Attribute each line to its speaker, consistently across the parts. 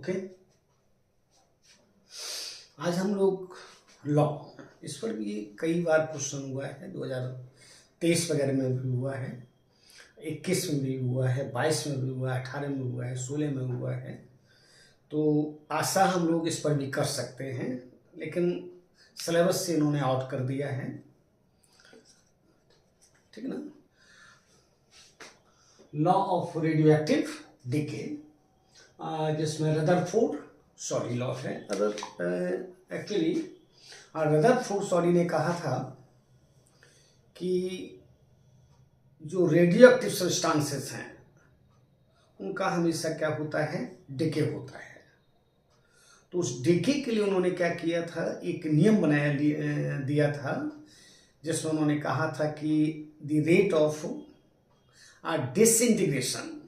Speaker 1: Okay. आज हम लोग लॉ, इस पर भी कई बार क्वेश्चन हुआ है। 2023 वगैरह में भी हुआ है, 21 में भी हुआ है, 22 में भी हुआ है, 18 में हुआ है, 16 में हुआ है। तो आशा हम लोग इस पर भी कर सकते हैं, लेकिन सिलेबस से इन्होंने आउट कर दिया है, ठीक है ना। लॉ ऑफ रेडियोएक्टिव डिके, जिसमें रदरफोर्ड सॉरी लॉ है। एक्चुअली रदरफोर्ड सॉरी ने कहा था कि जो रेडियोएक्टिव सब्सटेंसेस हैं उनका हमेशा क्या होता है, डिके होता है। तो उस डिके के लिए उन्होंने क्या किया था, एक नियम दिया था, जिसमें उन्होंने कहा था कि द रेट ऑफ डिसइंटीग्रेशन,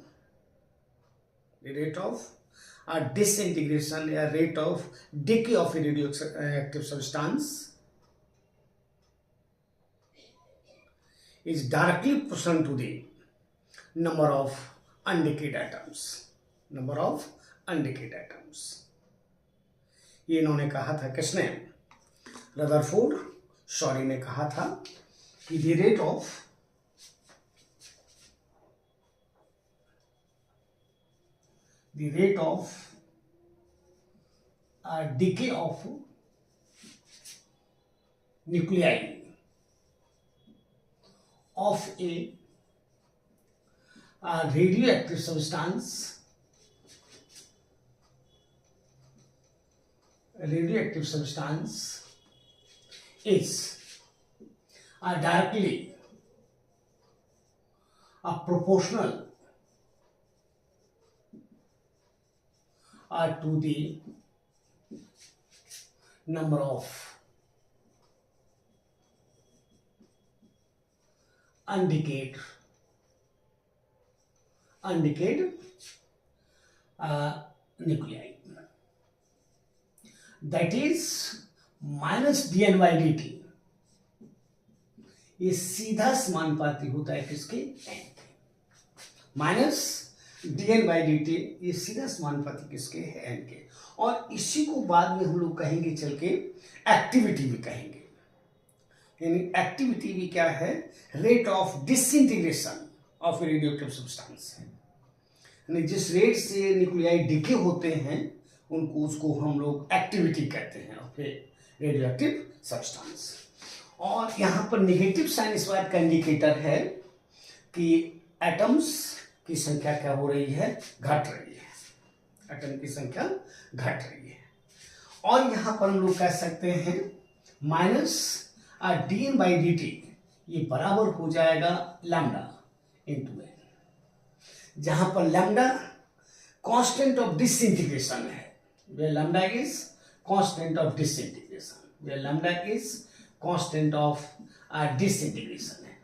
Speaker 1: या rate of decay of radioactive substance is directly proportional to the number of undecayed atoms. ये इन्होंने कहा था, किसने, रदरफोर्ड सॉरी ने कहा था कि the rate of decay of nuclei of a radioactive substance is directly proportional to the number of undecayed nuclei, that is minus dn by dt। ये सीधा समानुपाती होता है किसके, n। Minus dn by dt ये सीधा समानुपाती किसके है, n के। और इसी को बाद में हम लोग कहेंगे चल के एक्टिविटी भी कहेंगे। यानी एक्टिविटी भी क्या है, rate of disintegration of radioactive substance है। यानी जिस रेट से न्यूक्लियाई डिके होते हैं उसको हम लोग एक्टिविटी कहते हैं ऑफ रेडियोएक्टिव सब्सटेंस। और यहाँ पर नेगेटिव साइन इस बात का इंडिकेटर है कि एटम्स की संख्या क्या हो रही है, घट रही है। एटम की संख्या घट रही है। और यहाँ पर हम लोग कह सकते हैं माइनस dn by dt ये बराबर हो जाएगा लैम्डा इंटू n, जहां पर लैम्डा कांस्टेंट ऑफ डिसइंटीग्रेशन है। where lambda is constant of disintegration है।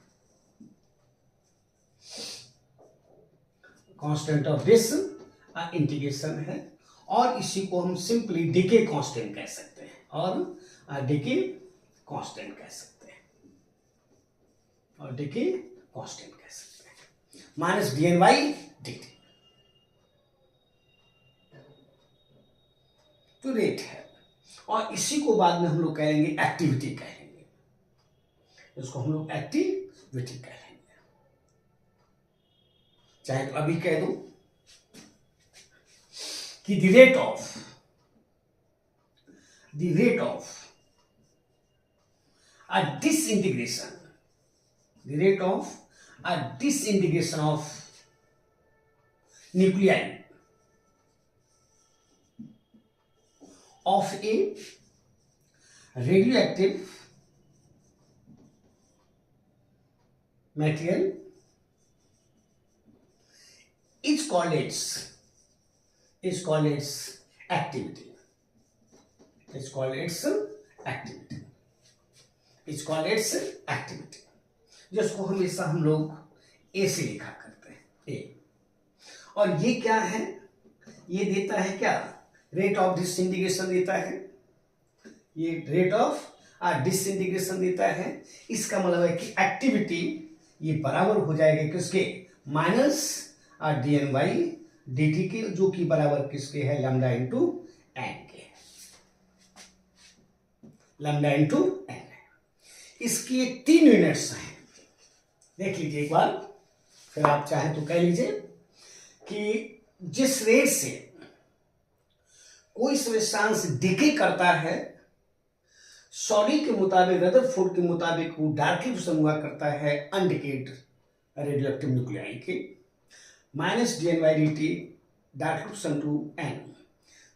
Speaker 1: कांस्टेंट ऑफ डिसइंटीग्रेशन है। और इसी को हम सिंपली डिके कांस्टेंट कह सकते हैं, माइनस dn by dt तो रेट है। और इसी को बाद में हम लोग कहेंगे एक्टिविटी कहेंगे, इसको हम लोग एक्टिविटी कहेंगे। चाहे तो अभी कह दो कि the rate of disintegration of nuclei of a radioactive material is called its activity, जिसको हमेशा हम लोग ए से लिखा करते हैं, ए। और ये क्या है, ये देता है क्या, रेट ऑफ डिसइंटीग्रेशन देता है, ये रेट ऑफ डिसइंटीग्रेशन देता है। इसका मतलब है कि एक्टिविटी ये बराबर हो जाएगा किसके, माइनस dn by dt के, जो कि बराबर किसके है, लैम्डा इंटू एन के, लैम्डा इंटू एन। इसकी 3 यूनिट्स हैं, देख लीजिए एक बार, फिर आप चाहें तो कह लीजिए कि जिस रेट से कोई सब्सटेंस डिके करता है, सॉरी के मुताबिक, रदरफोर्ड के मुताबिक, वो डायरेक्टली फ्यूजन हुआ करता है अनडिकेड रेडियोएक्टिव न्यूक्लियाई के, minus D N by D T directly fusion to N,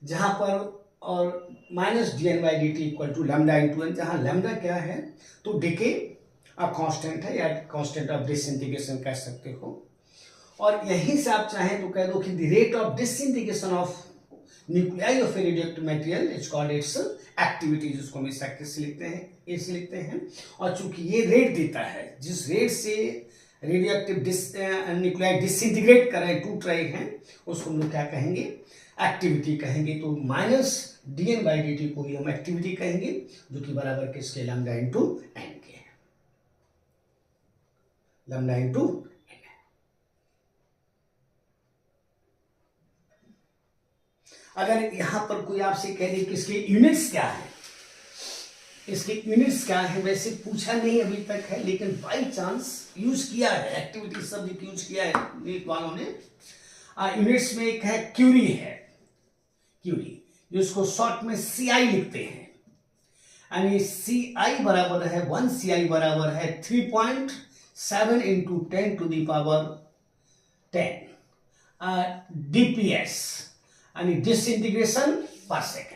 Speaker 1: जहां पर, और minus D N by D T equal to lambda into N, जहां लैम्डा क्या है, तो डिके कांस्टेंट है, या कांस्टेंट ऑफ डिसइंटीग्रेशन कह सकते हो। और यहीं से आप चाहें तो कह दो कि the rate of disintegration of nuclei of radioactive material is called its activity, जिसको हम इस से लिखते हैं, ए से लिखते हैं। और चूंकि ये रेट देता है, जिस रेट से रेडियोएक्टिव न्यूक्लियाई डिसइंटीग्रेट कर रहे हैं, टूट रहे हैं, उसको हम लोग क्या कहेंगे, एक्टिविटी कहेंगे। तो minus D N by D T को ही हम एक्टिविटी कहेंगे, जो कि बराबर किसके, लैम्डा इंटू एन के, लैम्डा इंटू एन। अगर यहां पर कोई आपसे कह दे कि इसके यूनिट्स क्या है, इसके यूनिट्स क्या है, वैसे पूछा नहीं अभी तक है, लेकिन बाई चांस यूज किया है, एक्टिविटी शब्द यूज किया है नीट वालों ने। यूनिट्स में एक है क्यूरी, है क्यूरी, जिसको शॉर्ट में सीआई लिखते हैं, यानी सीआई बराबर है 1 सीआई बराबर है 3.7 into 10 to the power 10 DPS, यानी डिसइंटीग्रेशन पर सेकेंड।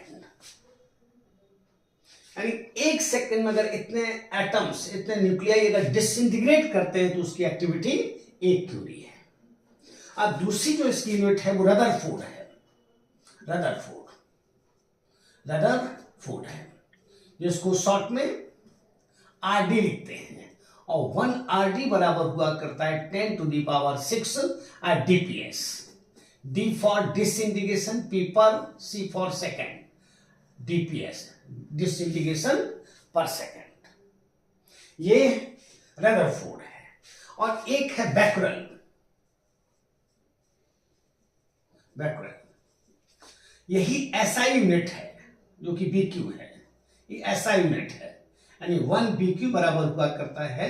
Speaker 1: यानी 1 सेकेंड में अगर इतने एटम्स, इतने न्यूक्लियाई अगर डिसइंटीग्रेट करते हैं तो उसकी एक्टिविटी 1 क्यूरी है। अब दूसरी जो इसकी यूनिट है वो रदरफोर्ड है, रदरफोर्ड है, जिसको शॉर्ट में आरडी लिखते हैं, और 1 आरडी बराबर हुआ करता है 10 to the power 6 DPS. D for disintegration, P पर C for second, DPS, disintegration per second। ये रदरफोर्ड है। और एक है बैकरल, यही SI यूनिट है, जो कि BQ है, ये SI यूनिट है, यानी 1 BQ बराबर हुआ करता है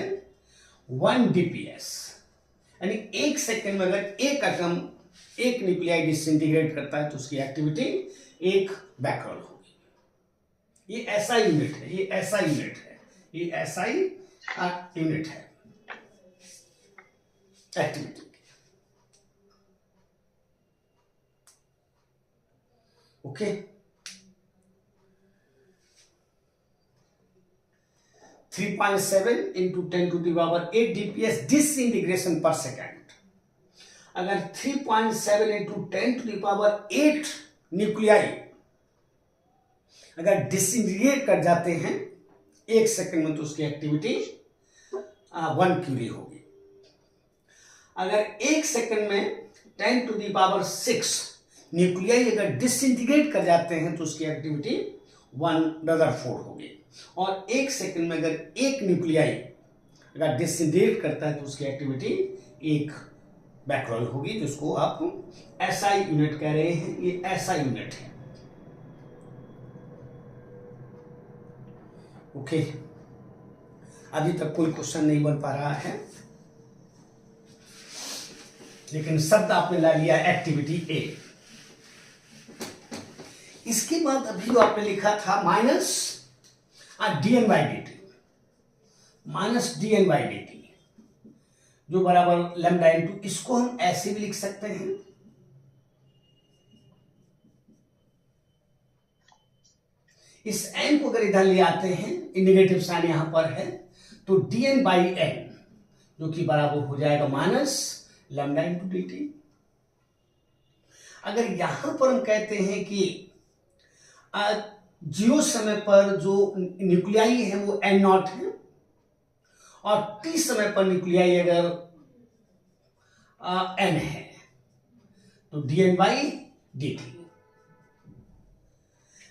Speaker 1: 1 DPS। यानी 1 सेकेंड में अगर एक एटम, एक न्यूक्लियाई डिसइंटीग्रेट करता है तो उसकी एक्टिविटी 1 बैकरल होगी। ये एसआई यूनिट है, ये एसआई यूनिट है, ये एसआई यूनिट है activity. Okay, 3.7 into 10 to the power 8 DPS disintegration per second. अगर 3.7 into 10 to the power 8 nuclei अगर डिसइंटीग्रेट कर जाते हैं 1 सेकंड में, तो उसकी एक्टिविटी 1 क्यूरी होगी। अगर 1 सेकंड में 10 टू द पावर 6 न्यूक्लियाई अगर डिसइंटीग्रेट कर जाते हैं तो उसकी एक्टिविटी 1 रदरफोर्ड होगी। और 1 सेकंड में अगर एक न्यूक्लियाई अगर डिसइंटीग्रेट करता है तो उसकी एक्टिविटी 1 बैकरल होगी, जिसको आप एसआई यूनिट कह रहे हैं। ये एसआई यूनिट है। ओके, अभी तक कोई क्वेश्चन नहीं बन पा रहा है, लेकिन शब्द आपने ला लिया एक्टिविटी ए। इसके बाद अभी जो आपने लिखा था minus DN by D T, minus DN by D T जो बराबर लैम्डा इंटू, इसको हम ऐसे भी लिख सकते हैं, इस एन को अगर इधर ले आते हैं, नेगेटिव साइन यहां पर है, तो dn बाई एन जो कि बराबर हो जाएगा minus lambda into D T. अगर यहां पर हम कहते हैं कि 0 समय पर जो न्यूक्लियाई है वो एन नॉट है, और टी समय पर न्यूक्लियाई अगर एन है, तो dn by D T.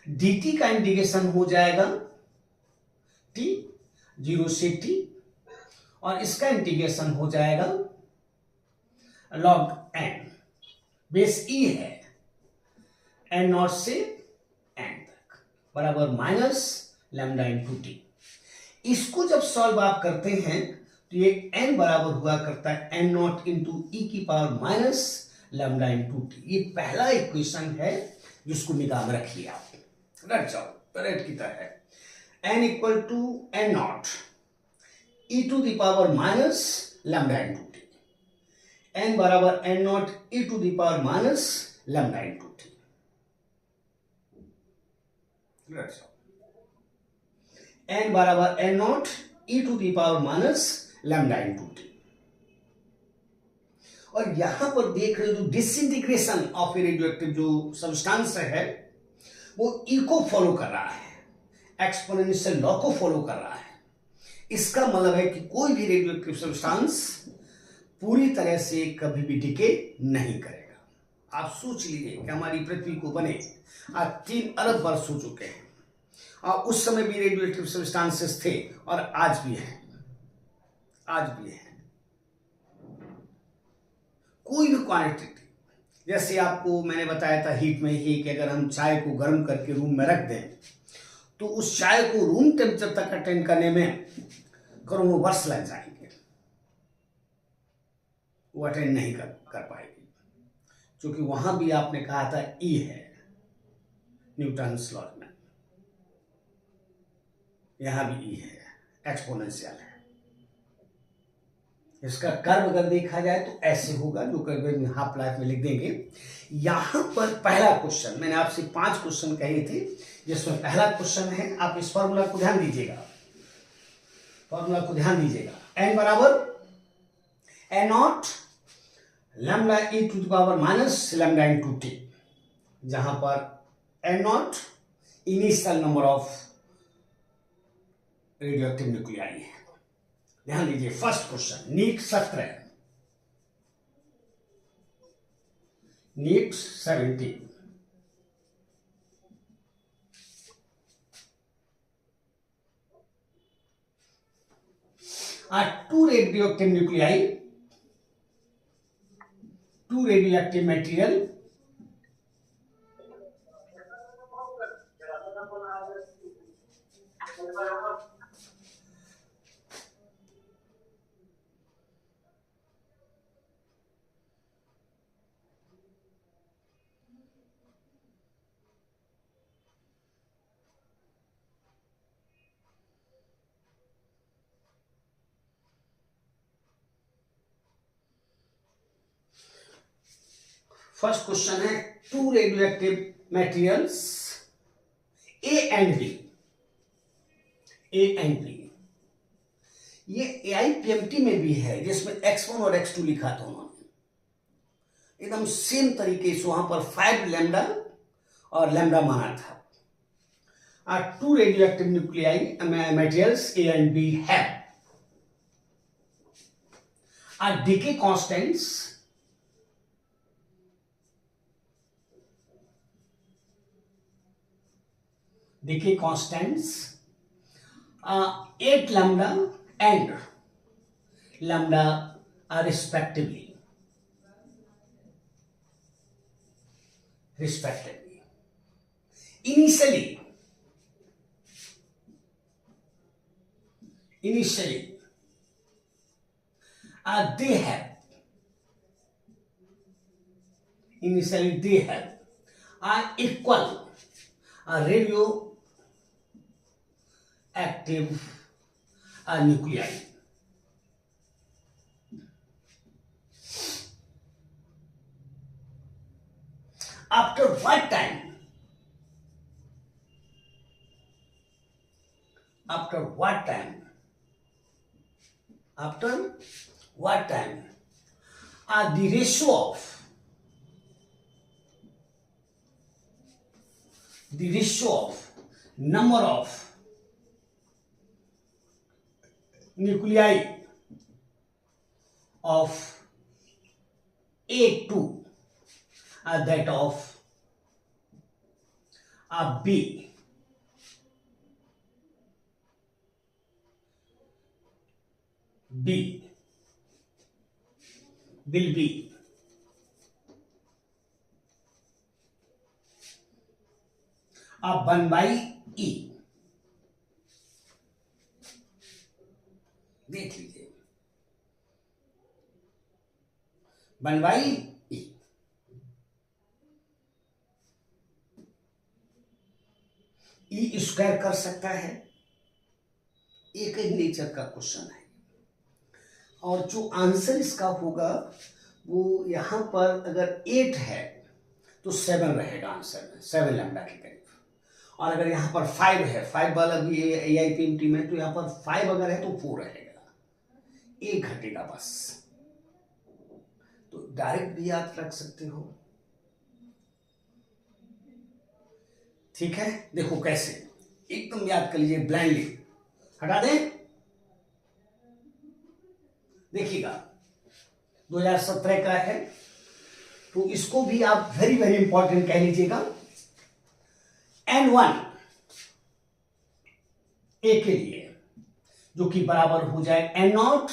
Speaker 1: dt का इंटीग्रेशन हो जाएगा t 0 से t, और इसका इंटीग्रेशन हो जाएगा log n बेस ई है एन नॉट से एन तक बराबर माइनस लैम्डा इंटू टी। इसको जब सॉल्व आप करते हैं तो ये n बराबर हुआ करता है एन नॉट इंटू ई की power minus lambda into T. ये पहला इक्वेशन है जिसको निगाह में रखिए आप, रट जाओ रेट की तरह है। n equal to N nought E to the power minus lambda into T. n बराबर N nought E to the power minus lambda into T. रट जाओ n बराबर N nought E to the power minus lambda into T. और यहां पर देख रहे हो जो डिसइंटीग्रेशन ऑफ ए रेडियोएक्टिव जो सब्सटेंस है वो ई को फॉलो कर रहा है, एक्सपोनेंशियल लॉ को फॉलो कर रहा है। इसका मतलब है कि कोई भी रेडियोएक्टिव सब्सटेंस पूरी तरह से कभी भी डिके नहीं करेगा। आप सोच लीजिए कि हमारी पृथ्वी को बने आज 3 अरब वर्ष हो चुके हैं और उस समय भी रेडियोएक्टिव सब्सटेंसेस थे और आज भी हैं, आज भी हैं। कोई भी क्वांटिटी, जैसे आपको मैंने बताया था हीट में ही कि अगर हम चाय को गर्म करके रूम में रख दें तो उस चाय को रूम टेम्परेचर तक अटेंड करने में करोड़ों वर्ष लग जाएंगे, वो अटेंड नहीं कर पाएगी, क्योंकि वहां भी आपने कहा था ई है न्यूटन्स लॉ में, यहां भी ई है एक्सपोनेंशियल है। इसका कर्व अगर देखा जाए तो ऐसे होगा, जो कर्व हाफ लाइफ में लिख देंगे। यहां पर पहला क्वेश्चन मैंने आपसे 5 क्वेश्चन कहे थे, जिसमें पहला क्वेश्चन है, आप इस फॉर्मूला को ध्यान दीजिएगा, फॉर्मूला को ध्यान दीजिएगा। एन बराबर N naught lambda e to the power minus lambda into t, जहां पर N naught initial number of radioactive nuclei है। ध्यान दीजिए first question NEET 17, NEET 17। are two radioactive nuclei, two radioactive material first question है two radioactive materials A and B, A and B. ये AIPMT में भी है जिसमें x1 और x2 लिखा था उन्होंने, एकदम सेम तरीके से वहां पर 5 लैम्डा और लैम्डा माना था। Two radioactive nuclei materials A and B have decay constants decay constants 8 lambda and lambda respectively initially they have equal radioactive nuclei. After what time? After what time the ratio of number of nuclei of A to that of B will be अब 1 E देख लीजिए, 1 E E square कर सकता है, एक ही nature का question है। और जो आंसर इसका होगा वो यहां पर अगर 8 है तो 7 रहेगा आंसर में, 7 लैम्डा के करीब। और अगर यहां पर 5 है, 5 वाला भी AIPMT में, तो यहां पर 5 अगर है तो 4 रहेगा, 1 घटेगा बस। तो डायरेक्ट भी आप रख सकते हो। ठीक है, देखो कैसे, एकदम याद कर लीजिए ब्लाइंडली, हटा दें। देखिएगा 2017 का है, तो इसको भी आप वेरी वेरी इंपॉर्टेंट कह लीजिएगा। N1 ए के लिए जो कि बराबर हो जाए N0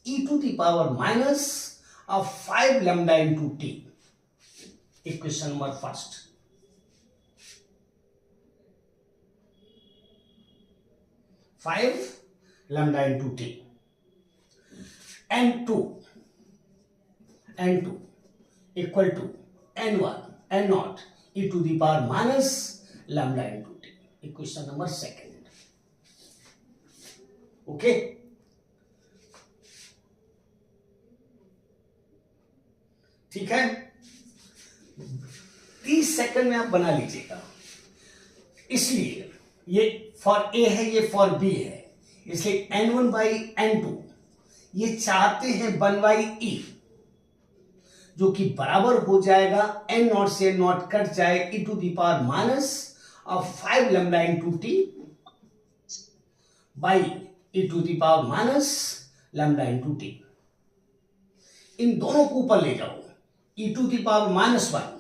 Speaker 1: e⁻⁻5 lambda into T. Equation number first, five lambda into T. N2 equal to N0 e⁻⁻ lambda into T. Equation number second. Okay, ठीक है, 30 सेकंड में आप बना लीजिएगा। इसलिए ये फॉर ए है, ये फॉर बी है, इसलिए N1/N2 ये चाहते हैं 1/E, जो कि बराबर हो जाएगा N0 से N0 कट जाए e⁻⁻5 lambda into t by e⁻⁻ lambda into t. इन दोनों को ऊपर ले जाओ, e⁻⁻1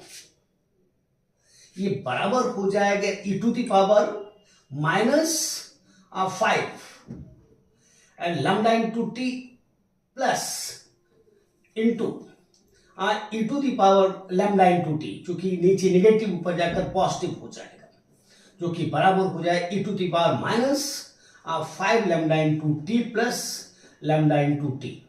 Speaker 1: ये बराबर हो जाएगा e⁻⁻5 and lambda into T plus into e⁻λ into T, चूंकि नीचे निगेटिव ऊपर जाकर पॉजिटिव हो जाएगा, जो कि बराबर हो जाए e⁻⁻5 lambda into T plus lambda into T,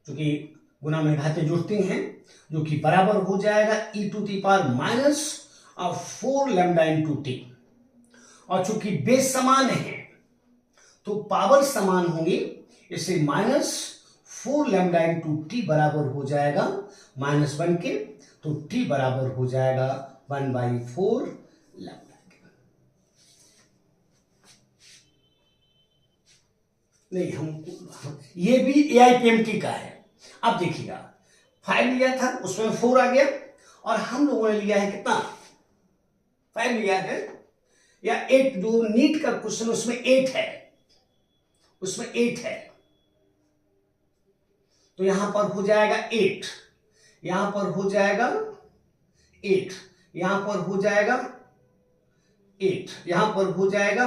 Speaker 1: चूंकि गुना में घातें जुड़ती हैं, जो कि बराबर हो जाएगा e⁻⁻4 लैम्डा इंटू टी। और चूंकि बेस समान है तो पावर समान होंगी, इससे -4 लैम्डा इंटू टी बराबर हो जाएगा -1 के, तो टी बराबर हो जाएगा 1/4 लैम्डा के। नहीं, हम ये भी AIPMT का है। अब देखिएगा 5 लिया था, उसमें 4 आ गया, और हम लोगों ने लिया है कितना, 5 लिया है, या 8, जो नीट का क्वेश्चन उसमें 8 है, उसमें 8 है, तो यहां पर हो जाएगा 8, यहां पर हो जाएगा 8, यहां पर हो जाएगा 8, यहां पर हो जाएगा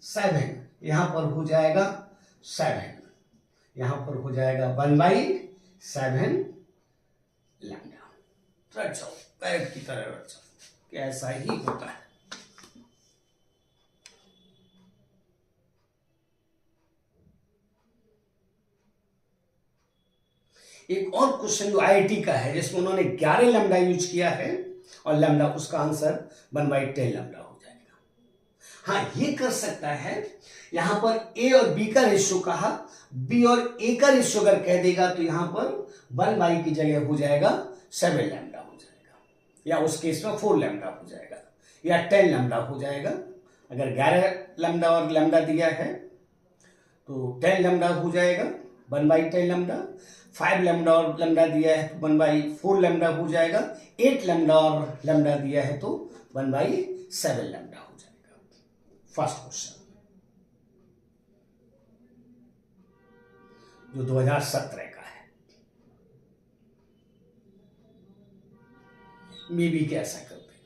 Speaker 1: 7, यहां पर हो जाएगा 7, यहां पर हो जाएगा 1/7 लैम्डा। रट जाओ, पैरेट की तरह रट जाओ, कि ऐसा ही होता है। एक और क्वेश्चन जो IIT का है, जिसमें उन्होंने 11 लैम्डा यूज किया है, और लैम्डा उसका आंसर 1/10 लैम्डा हो जाएगा। हाँ, ये कर सकता है, यहां पर A और B का रेशियो कहा, B और A का रेशियो अगर कह देगा तो यहां पर 1/, की जगह हो जाएगा 7 लैम्डा हो जाएगा, या उस केस में 4 लैम्डा हो जाएगा, या 10 लैम्डा हो जाएगा। अगर 11 लैम्डा और लैम्डा दिया है तो 10 लैम्डा हो जाएगा, 1/10 लैम्डा। 5 लैम्डा और लैम्डा दिया है तो 1/4 लैम्डा हो जाएगा। 8 लैम्डा और लैम्डा दिया है तो 1/7 लैम्डा हो जाएगा। फर्स्ट क्वेश्चन जो 2017 का है, मे बी कैसा करते हैं।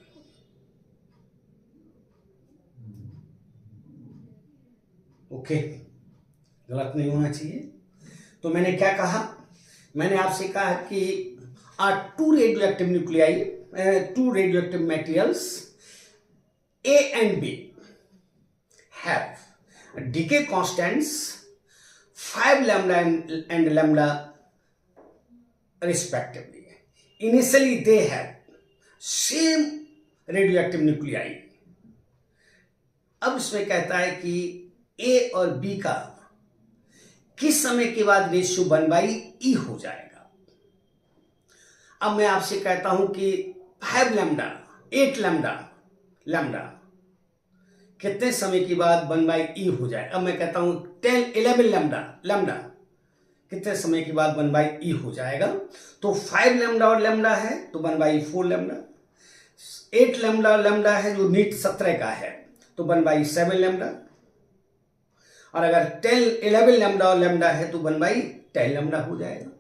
Speaker 1: ओके, गलत नहीं होना चाहिए। तो मैंने क्या कहा, मैंने आपसे कहा कि 2 radioactive nuclei two radioactive materials A and B have decay constants 5 lambda and lambda respectively. Initially they have same radioactive nuclei. अब इसमें कहता है कि A और B का किस समय के बाद रेशियो 1/E हो जाएगा। अब मैं आपसे कहता हूं कि 5 लैम्डा 8 लैम्डा कितने समय के बाद 1/E हो जाए। अब मैं कहता हूं 10 11 लैम्डा कितने समय के बाद 1/E हो जाएगा। तो 5 लैम्डा और लैम्डा है तो 1/4 लैम्डा, 8 लैम्डा है जो नीट 17 का है तो 1/7 लैम्डा, और अगर 10 11 लैम्डा और लैम्डा है तो 1/10 लैम्डा हो जाएगा।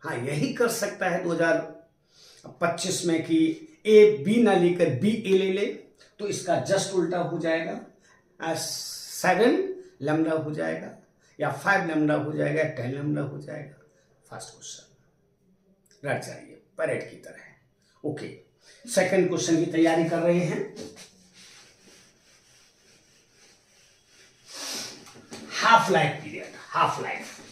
Speaker 1: हाँ, यही कर सकता है 2025 में कि ए बी ना लेकर बी ए ले ले, तो इसका जस्ट उल्टा हो जाएगा, 7 लैम्डा हो जाएगा या 5 लैम्डा हो जाएगा, 10 लैम्डा हो जाएगा। फर्स्ट क्वेश्चन रट जाइए, परेड की तरह। ओके, सेकंड क्वेश्चन की तैयारी कर रहे हैं। Half life period, half life period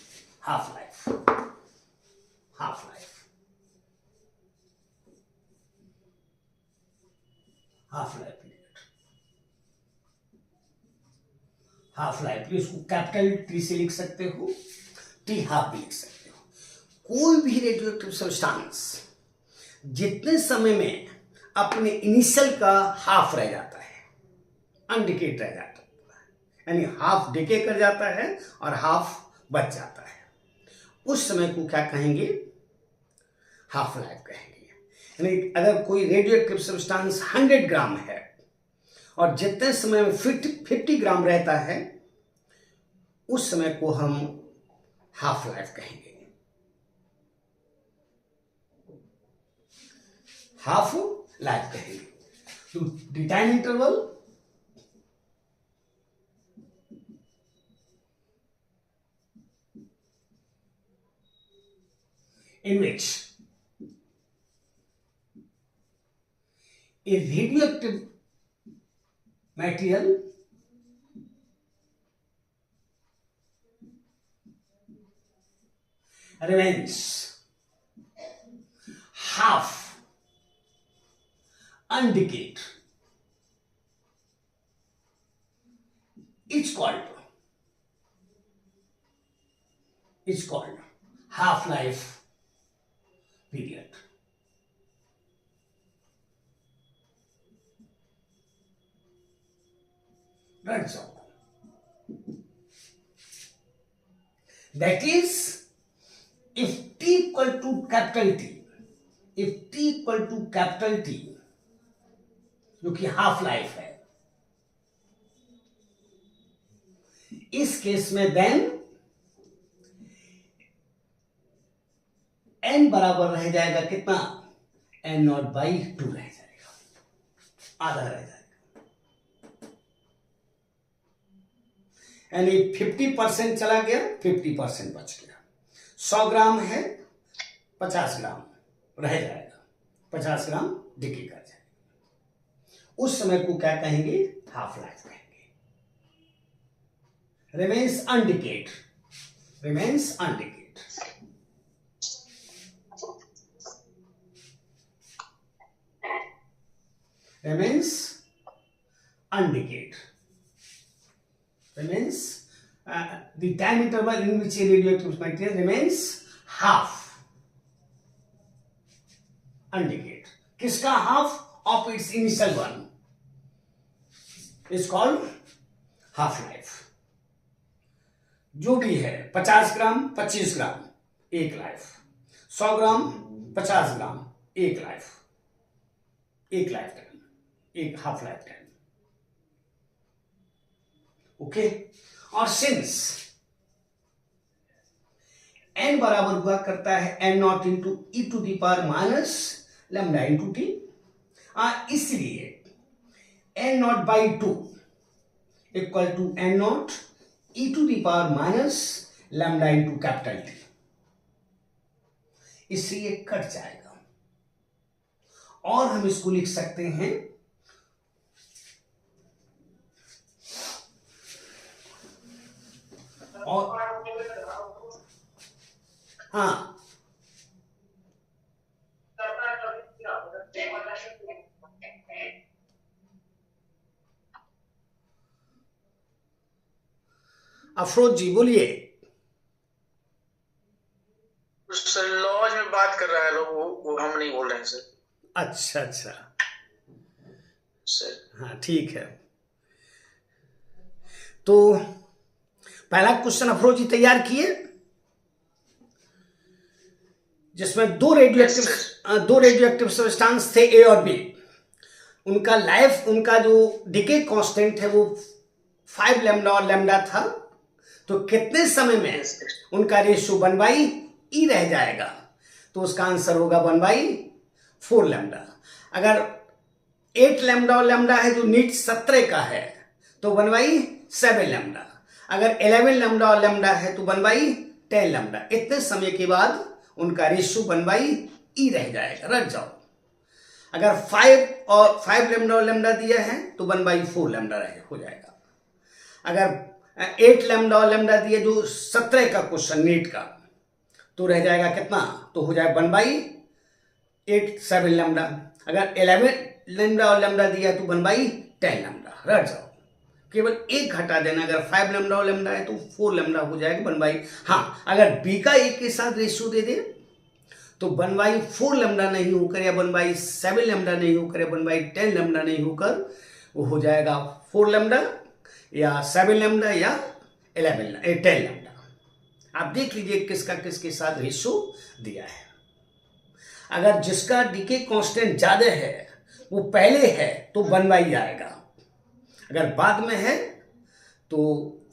Speaker 1: इसको कैपिटल टी से लिख सकते हो, टी हाफ भी लिख सकते हो। कोई भी रेडियोएक्टिव सब्सटेंस जितने समय में अपने इनिशियल का हाफ रह जाता है, अनडिकेट रह जाता है, यानी हाफ डिके कर जाता है और हाफ बच जाता है, उस समय को क्या कहेंगे? हाफ लाइफ कहेंगे। यानी अगर कोई रेडियोएक्टिव सब्सटेंस 100 ग्राम है और जितने समय में 50 ग्राम रहता है, उस समय को हम हाफ लाइफ कहेंगे, हाफ लाइफ कहेंगे। तो the time interval in which a radioactive material remains half undecayed, it's called half-life period. That's all. That is, if T equal to capital T, जो कि हाफ लाइफ है, इस case में then n बराबर रह जाएगा कितना? n0/2 रह जाएगा, आधा रह जाएगा। यानी 50% चला गया, 50% बच गया। 100 ग्राम है, 50 ग्राम रह जाएगा, 50 ग्राम डिके कर जाएगा। उस समय को क्या कहेंगे? हाफ लाइफ कहेंगे। Remains undecayed, remains undecayed. The time interval in which a radioactive material remains half undecayed. किसका half? Of its initial one is called half life. जो भी है 50 ग्राम 25 ग्राम एक लाइफ, 100 ग्राम 50 ग्राम एक लाइफ टाइम, एक हाफ लाइफ टाइम। ओके, और since n बराबर हुआ करता है n0 into E to the power minus lambda into T, इसलिए n0/2 equal to n0 E to the power minus lambda into capital T. इससे ये cut जाएगा। और हम इसको लिख सकते हैं और हाँ अफरोज जी बोलिए।
Speaker 2: सर लॉज में बात कर रहा है लोग, वो हम नहीं बोल रहे हैं सर।
Speaker 1: अच्छा अच्छा
Speaker 2: सर
Speaker 1: हाँ ठीक है। तो पहला क्वेश्चन अफरोज जी तैयार किए, जिसमें दो रेडियोएक्टिव सब्सटेंस थे ए और बी। उनका लाइफ, उनका जो डिके कांस्टेंट है वो 5 लैम्डा और लैम्डा था। तो कितने समय में उनका रेशियो 1/e रह जाएगा? तो उसका आंसर होगा 1/4 लैम्डा। अगर 8 लैम्डा और लैम्डा है जो नीट 17 का है तो 1/7 लैम्डा। अगर 11 लैम्डा और लैम्डा है तो 1/10 लैम्डा। इतने समय के बाद उनका रेशियो 1/e रह जाएगा, रट जाओ। अगर 5 लैम्डा और लैम्डा दिया है तो 1/4 लैम्डा हो जाएगा। अगर 8 लैम्डा और लैम्डा दिए जो 17 का क्वेश्चन नीट का, तो रह जाएगा कितना? तो हो जाए 1/7 लैम्डा। अगर 11 लैम्डा और लैम्डा दिया तो 1/10 लैम्डा, रट जाओ। केवल एक घटा देना। अगर 5 लैम्डा और लैम्डा है तो 4 लैम्डा हो जाएगा 1/। हाँ, अगर बी का एक के साथ रेशियो दे दे तो 1/4 लैम्डा नहीं होकर या 1/7 लैम्डा नहीं होकर या 1/10 लैम्डा नहीं होकर वो हो जाएगा 4 लैम्डा या 7 लैम्डा या 10 लैम्डा। आप देख लीजिए किसका किसके साथ रेशियो दिया है। अगर जिसका डीके कांस्टेंट ज्यादा है वो पहले है तो 1/e आएगा। अगर बाद में है तो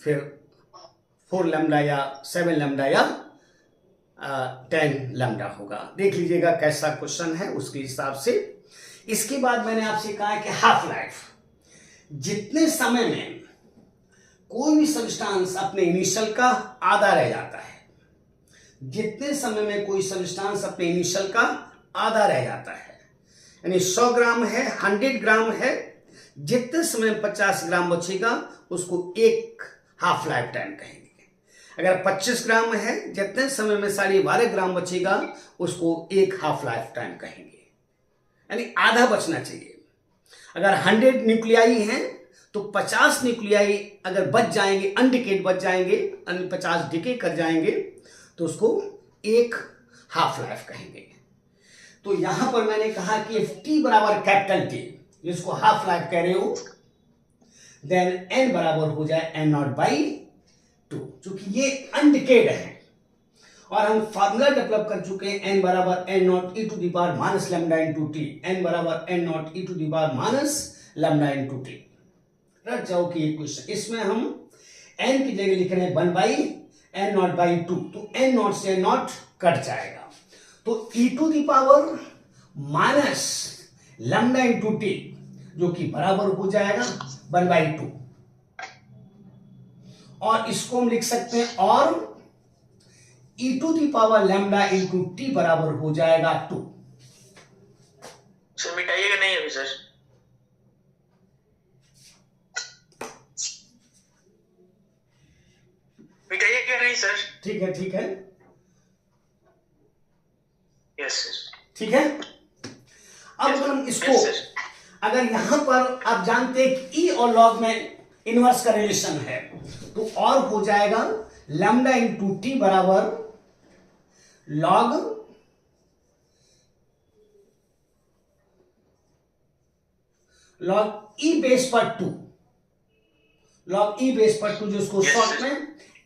Speaker 1: फिर 4 लैम्डा या 7 लैम्डा या 10 लैम्डा होगा। देख लीजिएगा कैसा क्वेश्चन है, उसके हिसाब से। इसके बाद मैंने आपसे कहा कि हाफ लाइफ, जितने समय में कोई भी सब्सटेंस अपने इनिशियल का आधा रह जाता है, जितने समय में कोई सब्सटेंस अपने इनिशियल का आधा रह जाता है, यानी 100 ग्राम है, 100 ग्राम है, जितने समय में 50 ग्राम बचेगा उसको एक हाफ लाइफ टाइम कहेंगे। अगर 25 ग्राम है, जितने समय में 12.5 ग्राम बचेगा उसको एक हाफ लाइफ टाइम कहेंगे, यानी आधा बचना चाहिए। अगर 100 न्यूक्लियाई हैं तो 50 न्यूक्लियाई अगर बच जाएंगे, अनडिकेड बच जाएंगे, 50 डिके कर जाएंगे तो उसको एक हाफ लाइफ कहेंगे। तो यहां पर मैंने कहा कि T बराबर कैपिटल T, जिसको हाफ लाइफ कह रहे हो, देन N बराबर हो जाए n02, क्योंकि ये अनडिकेड है। और हम फार्मूला डेवलप कर चुके हैं, n बराबर n0 e to the power minus lambda into T, n बराबर n0 e to the power minus lambda into T. रट जाओ कि ये क्वेश्चन, इसमें हम n की जगह लिख रहे हैं 1/n0/2, तो n0 से n0 कट जाएगा, तो e to the power minus lambda into T, जो कि बराबर हो जाएगा 1/2। और इसको हम लिख सकते हैं और e to the power lambda into T बराबर हो जाएगा 2।
Speaker 2: सर मिटाइएगा नहीं अभी सर? मिटाइएगा नहीं सर?
Speaker 1: ठीक है ठीक है,
Speaker 2: यस सर।
Speaker 1: ठीक है। अब अगर हम इसको, अगर यहां पर आप जानते हैं कि e और log में इनवर्स का रिलेशन है, तो और हो जाएगा लैम्डा इंटू टी बराबर log e बेस पर 2, log e बेस पर 2, जिसको शॉर्ट में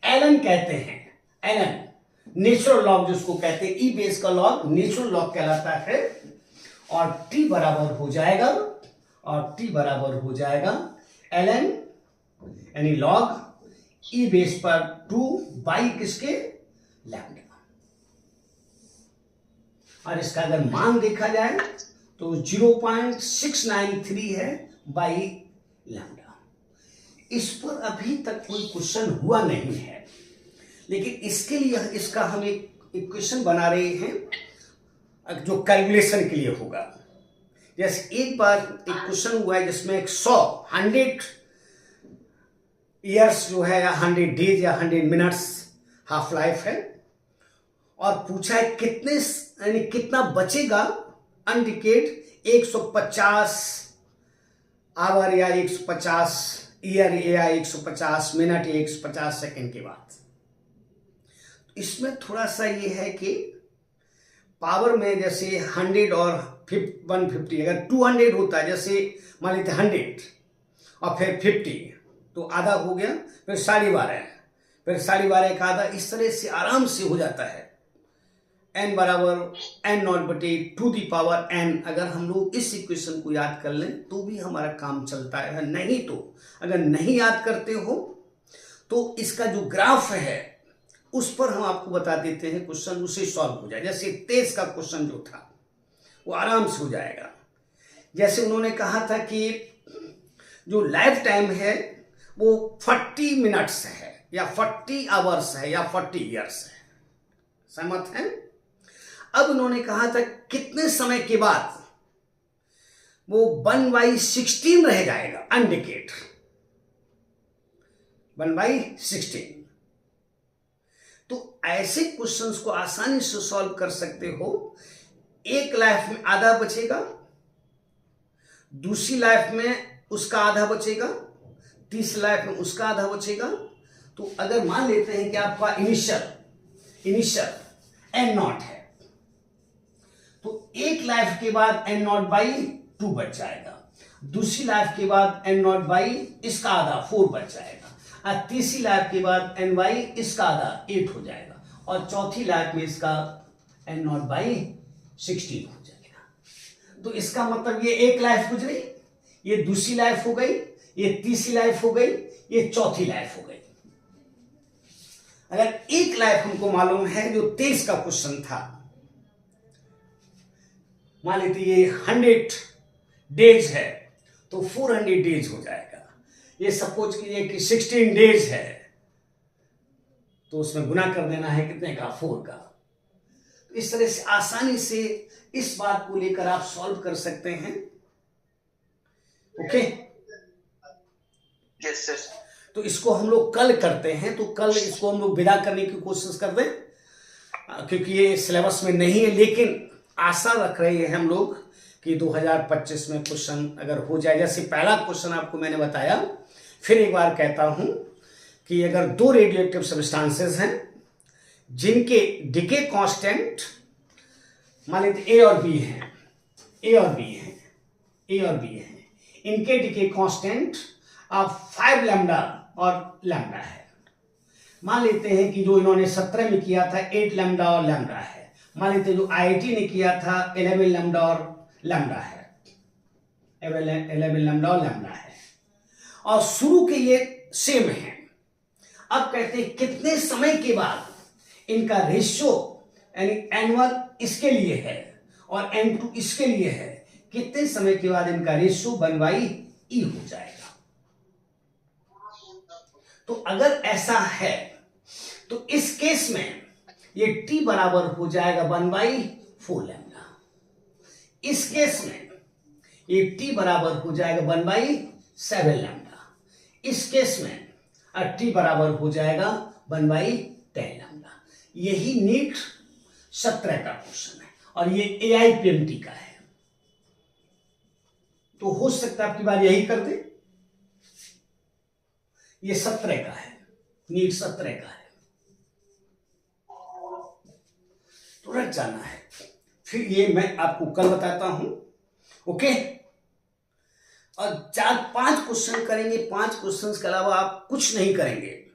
Speaker 1: ln कहते हैं, ln नेचुरल लॉग जिसको कहते हैं, e बेस का लॉग नेचुरल लॉग कहलाता है। और t बराबर हो जाएगा, और t बराबर हो जाएगा ln यानी log e बेस पर 2 बाई किसके? लैम्डा। और इसका अगर मान देखा जाए तो 0.693 है बाई लैम्डा। इस पर अभी तक कोई क्वेश्चन हुआ नहीं है, लेकिन इसके लिए इसका हम एक इक्वेशन बना रहे हैं, जो कैलकुलेशन के लिए होगा। जैसे एक बार एक क्वेश्चन हुआ है जिसमें 100 ईयर्स जो है या 100 डेज या 100 मिनट्स हाफ लाइफ है, और पूछा है कितने यानी कितना बचेगा अनडिकेड 150 आवर या 150 ईयर या 150 मिनट या 150 सेकंड के बाद। इसमें थोड़ा सा ये है कि पावर में जैसे 100 और 150, अगर 200 होता है, जैसे मान लीजिए 100 और फिर 50 तो आधा हो गया, फिर 12.5, फिर 12.5 का आधा, इस तरह से आराम से हो जाता है। n बराबर n/2n। अगर हम लोग इस इक्वेशन को याद कर लें तो भी हमारा काम चलता है, नहीं तो अगर नहीं याद करते हो तो इसका जो ग्राफ है उस पर हम आपको बता देते हैं, क्वेश्चन उसे सॉल्व हो जाए। जैसे 23 का क्वेश्चन जो था वो आराम से हो जाएगा। जैसे उन्होंने कहा था कि जो लाइफ टाइम है वो 40 मिनट्स है या 40 आवर्स है या 40 ईयर्स है, सहमत हैं? अब उन्होंने कहा था कितने समय के बाद वो 1/16 रह जाएगा अनडिकेड, 1/16। तो ऐसे क्वेश्चंस को आसानी से सॉल्व कर सकते हो। एक लाइफ में आधा बचेगा, दूसरी लाइफ में उसका आधा बचेगा, तीसरी लाइफ में उसका आधा बचेगा। तो अगर मान लेते हैं कि आपका इनिशियल n0 है, तो एक लाइफ के बाद n0/2 बच जाएगा, दूसरी लाइफ के बाद n0/ इसका आधा 4 बच जाएगा, और तीसरी लाइफ के बाद n/ इसका आधा 8 हो जाएगा, और चौथी लाइफ में इसका n0/16 हो जाएगा। तो इसका मतलब ये एक लाइफ गुजरी, ये दूसरी लाइफ हो गई, ये तीसरी लाइफ हो गई, ये चौथी लाइफ हो गई। अगर एक लाइफ हमको मालूम है, जो 23 का क्वेश्चन था, मान लीजिए ये 100 डेज है तो 400 डेज हो जाएगा। ये सपोज कीजिए कि 16 डेज है तो उसमें गुना कर देना है कितने का, 4 का। तो इस तरह से आसानी से इस बात को लेकर आप सॉल्व कर सकते हैं। Okay,
Speaker 2: yes sir.
Speaker 1: तो इसको हम लोग कल करते हैं, तो कल इसको हम लोग विदा करने की कोशिश कर दें, क्योंकि ये सिलेबस में नहीं है, लेकिन आशा रख रहे हैं हम लोग कि 2025 में क्वेश्चन अगर हो जाए। जैसे पहला क्वेश्चन आपको मैंने बताया, फिर एक बार कहता हूं कि अगर 2 रेडियोएक्टिव सब्सटेंसेस हैं जिनके डिके कांस्टेंट मान लीजिए ए और बी हैं, इनके डिके कांस्टेंट अब 5 लैम्डा और लैम्डा है। मान लेते हैं कि जो इन्होंने 17 में किया था 8 लैम्डा और लैम्डा है, मान लेते हैं जो IIT ने किया था 11 लैम्डा और लैम्डा है, 11 लैम्डा और लैम्डा है, और शुरू के ये सेम है। अब कहते हैं कितने समय के बाद इनका रेशियो यानी n1 इसके लिए है और n2 इसके लिए है, कितने समय के बाद इनका रेशियो 1/e हो जाएगा। तो अगर ऐसा है तो इस केस में ये t बराबर हो जाएगा 1/4 लैम्डा। इस केस में ये t बराबर हो जाएगा 1/7 लैम्डा। इस केस में t बराबर हो जाएगा 1/10 लैम्डा। यही नीट 17 का क्वेश्चन है और ये AIPMT का है। तो हो सकता है आपकी बार यही कर दे। ये 17 का है, नीट 17 का है, तो रट जाना है। फिर ये मैं आपको कल बताता हूं। ओके, और 4-5 क्वेश्चन करेंगे। 5 क्वेश्चन के अलावा आप कुछ नहीं करेंगे।